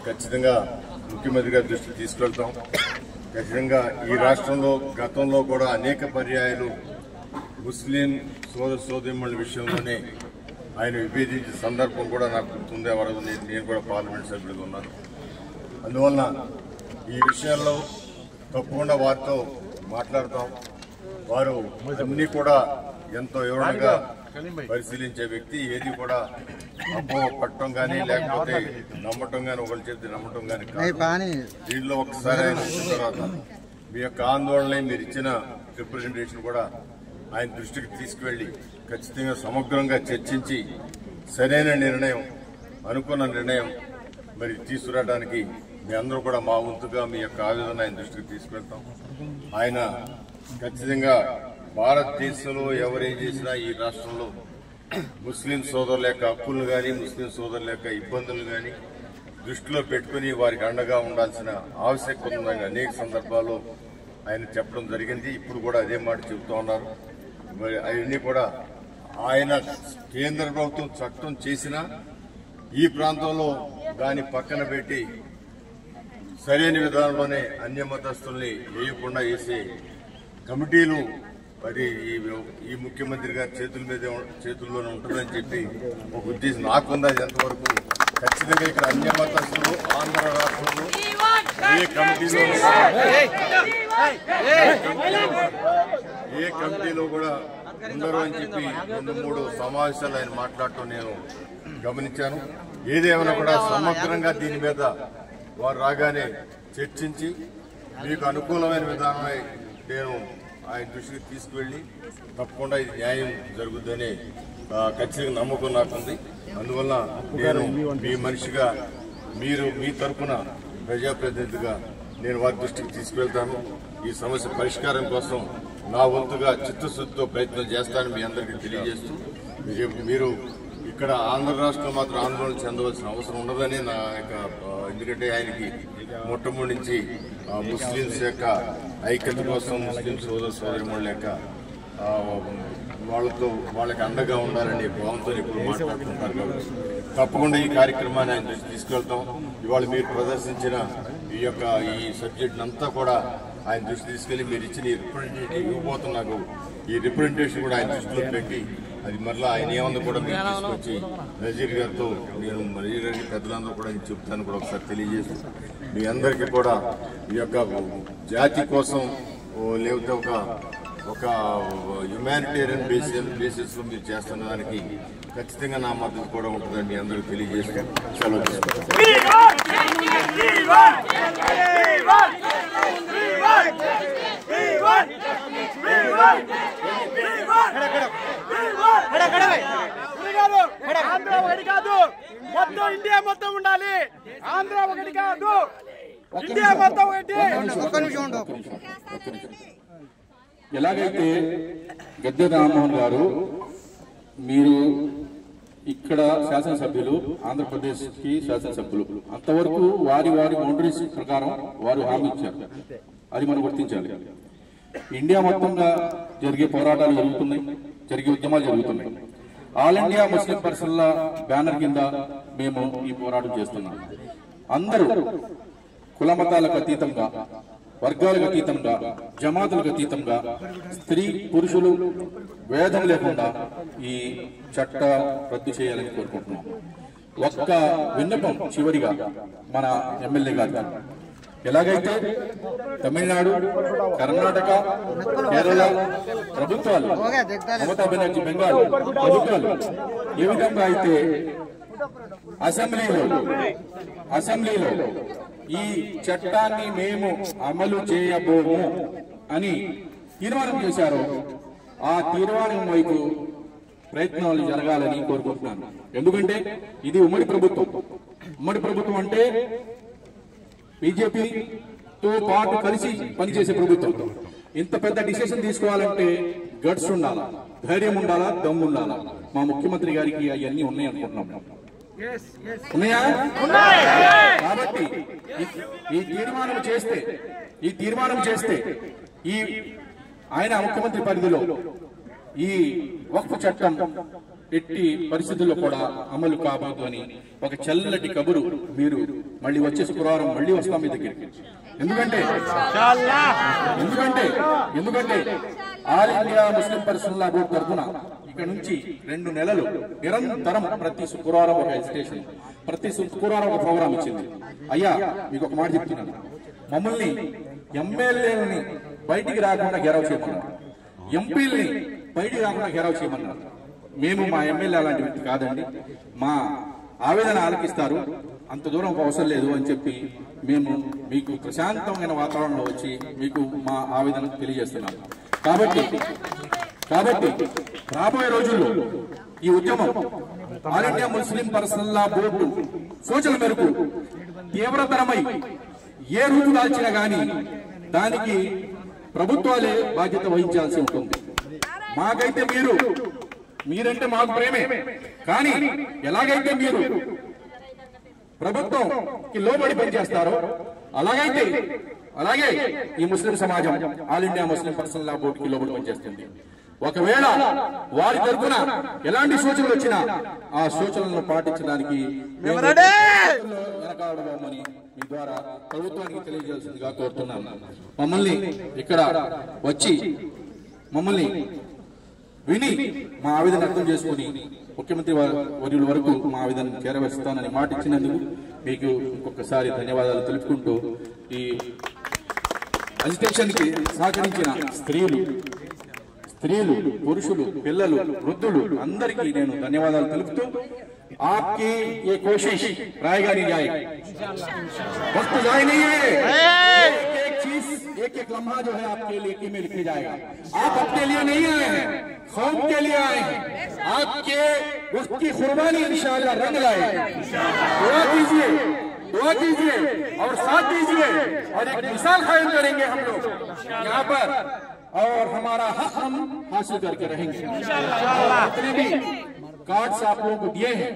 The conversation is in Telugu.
ఖచ్చితంగా ముఖ్యమంత్రి గారి దృష్టికి తీసుకెళ్తాం. ఖచ్చితంగా ఈ రాష్ట్రంలో గతంలో కూడా అనేక పర్యాయాలు ముస్లిం సోదరీమణుల విషయంలోనే ఆయన విభేదించిన సందర్భం కూడా నాకు గుర్తుందే. వరకు నేను కూడా పార్లమెంట్ సభ్యుడిగా ఉన్నాను. అందువలన ఈ విషయాల్లో తప్పకుండా వారితో మాట్లాడతాం. వారు అన్ని కూడా ఎంతో వివరంగా పరిశీలించే వ్యక్తి. ఏది కూడా పట్టడం కానీ లేకపోతే నమ్మటం కానీ, ఒకళ్ళు చెప్తే నమ్మటం కానీ కాదు. దీనిలో ఒకసారి ఆయన వచ్చిన తర్వాత మీ యొక్క ఆందోళన, మీరు ఇచ్చిన రిప్రజెంటేషన్ కూడా ఆయన దృష్టికి తీసుకువెళ్లి ఖచ్చితంగా సమగ్రంగా చర్చించి సరైన నిర్ణయం, అనుకున్న నిర్ణయం మరి తీసుకురావడానికి మీ అందరూ కూడా మా వంతుగా మీ యొక్క ఆవేదన ఆయన దృష్టికి తీసుకెళ్తాం. ఆయన ఖచ్చితంగా భారతదేశంలో ఎవరేం చేసినా ఈ రాష్ట్రంలో ముస్లిం సోదరుల యొక్క హక్కులను కానీ, ముస్లిం సోదరుల యొక్క ఇబ్బందులు కానీ దృష్టిలో పెట్టుకుని వారికి అండగా ఉండాల్సిన ఆవశ్యకత ఉందని అనేక సందర్భాల్లో ఆయన చెప్పడం జరిగింది. ఇప్పుడు కూడా అదే మాట చెబుతూ ఉన్నారు. మరి అవన్నీ కూడా ఆయన కేంద్ర ప్రభుత్వం చట్టం చేసినా ఈ ప్రాంతంలో దాన్ని పక్కన పెట్టి సరైన విధానంలోనే అన్య మతస్థుల్ని వేయకుండా వేసే కమిటీలు మరి ఈ ముఖ్యమంత్రి గారి చేతుల్లోనే ఉంటుందని చెప్పి ఒక ఉద్దేశం నాకుంది. అది ఎంతవరకు ఖచ్చితంగా ఇక్కడ అన్య మతస్థులు ఆంధ్ర రాష్ట్రంలో ఏ కమిటీలో కూడా ఉండరు అని చెప్పి 2-3 సమావేశాలు ఆయన మాట్లాడటం నేను గమనించాను. ఏదేమైనా కూడా సమగ్రంగా దీని మీద వారు రాగానే చర్చించి మీకు అనుకూలమైన విధానమై నేను ఆయన దృష్టికి తీసుకువెళ్లి తప్పకుండా ఇది న్యాయం జరుగుతుందని ఖచ్చితంగా నమ్మకం నాకుంది. అందువల్ల నేను మీ మనిషిగా, మీరు మీ తరఫున ప్రజాప్రతినిధిగా నేను వారి దృష్టికి తీసుకువెళ్తాను. ఈ సమస్య పరిష్కారం కోసం నా వంతుగా చిత్తశుద్ధితో ప్రయత్నం చేస్తానని మీ అందరికీ తెలియజేస్తూ, మీరు ఇక్కడ ఆంధ్ర రాష్ట్రంలో మాత్రం ఆందోళన చెందవలసిన అవసరం ఉండదని నా యొక్క, ఎందుకంటే ఆయనకి మొట్టమొదటి నుంచి ముస్లింస్ యొక్క ఐక్యత కోసం, ముస్లిం సోదరీమణుల యొక్క వాళ్ళకి అండగా ఉండాలని భావంతో ఇప్పుడు మాట్లాడుతుంటారు. కాబట్టి తప్పకుండా ఈ కార్యక్రమాన్ని ఆయన దృష్టి తీసుకెళ్తాం. ఇవాళ మీరు ప్రదర్శించిన ఈ సబ్జెక్ట్ అంతా కూడా ఆయన దృష్టి తీసుకెళ్లి మీరు ఇచ్చిన ఈ రిప్రజెంటేషన్ ఇవ్వబోతున్నాకు ఈ రిప్రజెంటేషన్ కూడా ఆయన దృష్టిలో పెట్టి అది మరలా ఆయన ఏమన్నా కూడా మీరు తీసుకొచ్చి నజీర్ గారితో నేను నజీర్ గారికి పెద్దలందరూ కూడా చెప్తాను కూడా ఒకసారి తెలియజేసి మీ అందరికీ కూడా ఈ యొక్క జాతి కోసం లేకపోతే ఒక హ్యుమానిటేరియన్ బేసిస్ లో మీరు చేస్తున్న దానికి ఖచ్చితంగా నా మద్దతు కూడా ఉంటుందని మీ అందరికీ తెలియజేస్తాను. సెలవు ఆంధ్ర ఒకటి కాదు, మొత్తం ఇండియా మొత్తం ఉండాలి. ఆంధ్ర ఒకటి కాదు, ఇండియా మొత్తం ఒకటి. ఎలాగైతే గద్దె రామ్మోహన్ గారు మీరు ఇక్కడ శాసనసభ్యులు, ఆంధ్రప్రదేశ్ కి శాసనసభ్యులు, అంతవరకు వారి బౌండరీస్ ప్రకారం వారు హామీ ఇచ్చారు. అది మనం గుర్తించాలి. ఇండియా మొత్తంగా జరిగే పోరాటాలు జరుగుతున్నాయి, జరిగే ఉద్యమాలు జరుగుతున్నాయి. ఆల్ ఇండియా ముస్లిం పర్సన్ల బ్యానర్ కింద మేము ఈ పోరాటం చేస్తున్నాం. అందరూ కులమతాలకు అతీతంగా, వర్గాలకు అతీతంగా, జమాతులకు అతీతంగా, స్త్రీ పురుషులు భేదం లేకుండా ఈ చట్ట రద్దు చేయాలని కోరుకుంటున్నాం. ఒక్క విన్నపం చివరిగా మన ఎమ్మెల్యే గారు, ఎలాగైతే తమిళనాడు, కర్ణాటక, కేరళ ప్రభుత్వాలు, మమతా బెనర్జీ బెంగాల్ ప్రభుత్వాలు ఏ విధంగా అయితే అసెంబ్లీలో ఈ చట్టాన్ని మేము అమలు చేయబోము అని తీర్మానం చేశారో ఆ తీర్మానం వైపు ప్రయత్నాలు జరగాలని కోరుకుంటున్నాను. ఎందుకంటే ఇది ఉమ్మడి ప్రభుత్వం అంటే బీజేపీతో పాటు కలిసి పనిచేసే ప్రభుత్వం. ఇంత పెద్ద డిసిషన్ తీసుకోవాలంటే గట్స్ ఉండాలా, ధైర్యం ఉండాలా, దమ్ము ఉండాలా. మా ముఖ్యమంత్రి గారికి అవన్నీ ఉన్నాయి అనుకుంటున్నాం. ఉన్నాయా? కాబట్టి ఈ తీర్మానం చేస్తే ఆయన ముఖ్యమంత్రి పరిధిలో ఈ వక్ఫ్ చట్టం ఎట్టి పరిస్థితుల్లో కూడా అమలు కాబోదు అని ఒక చల్లటి కబురు మీరు మళ్ళీ వచ్చే శుక్రవారం మళ్ళీ వస్తాం మీ దగ్గరికి. ఎందుకంటే ఆల్ ఇండియా ముస్లిం పర్సనల్ లా బోర్డు తరఫున ఇక్కడ నుంచి 2 నెలలు నిరంతరం ప్రతి శుక్రవారం ఒక స్టేషన్, ప్రతి శుక్రవారం ఒక ప్రోగ్రాం ఇచ్చింది. అయ్యా మీకు ఒక మాట చెప్తున్నాను, మమ్మల్ని ఎమ్మెల్యేలని బయటికి రాకుండా గెరవ చేయమన్నారు, ఎంపీల్ని బయటికి రాకుండా గెరవ చేయమన్నారు. మేము మా ఎమ్మెల్యే అలాంటి వ్యక్తి కాదండి, మా ఆవేదన ఆలకిస్తారు, అంత దూరం అవసరం లేదు అని చెప్పి మేము మీకు ప్రశాంతమైన వాతావరణంలో వచ్చి మీకు మా ఆవేదన తెలియజేస్తున్నాం. కాబట్టి రాబోయే రోజుల్లో ఈ ఉద్యమం ఆల్ ఇండియా ముస్లిం పర్సనల్ లా బోర్డు సూచనల మేరకు తీవ్రతరమై ఏ రూపు దాల్చినా గాని దానికి ప్రభుత్వాలే బాధ్యత వహించాల్సి ఉంటుంది. మాకైతే మీరంటే మాకు ప్రేమే, కానీ ఎలాగైతే మీరు ప్రభుత్వంకి లోబడి పనిచేస్తారో అలాగే ఈ ముస్లిం సమాజం ఆల్ ఇండియా ముస్లిం పర్సనల్ లా బోర్డుకి లోబడి పనిచేస్తుంది. ఒకవేళ వారి తరఫున ఎలాంటి సూచనలు వచ్చినా ఆ సూచనలను పాటించడానికి వెనకాడమని మీ ద్వారా ప్రభుత్వానికి తెలియజేయాల్సిందిగా కోరుతున్నాను. మమ్మల్ని ఇక్కడ వచ్చి మమ్మల్ని విని మా ఆవేదన అర్థం చేసుకుని ముఖ్యమంత్రి వర్యుల వరకు మా ఆవేదన చేరవేస్తానని మాట ఇచ్చినందుకు మీకు ఇంకొకసారి ధన్యవాదాలు తెలుపుకుంటూ ఈ అజిటేషన్ కి సహకరించిన స్త్రీలు, పురుషులు, పిల్లలు, వృద్ధులు అందరికీ నేను ధన్యవాదాలు తెలుపుతూ आपकी ये कोशिश रायगा नहीं जाएगी, वक्त जाए नहीं है, एक चीज एक लम्हा जो है आपके लिए में लिखा जाएगा। आप अपने लिए नहीं आए हैं, कौम के लिए आए हैं, आपके वक्त की कुर्बानी इंशाअल्लाह रंग लाएगी। दुआ कीजिए और साथ दीजिए और एक मिसाल कायम करेंगे हम लोग यहाँ पर, और हमारा हक हम हासिल करके रहेंगे। जितने भी कार्ड्स आप लोगों को दिए हैं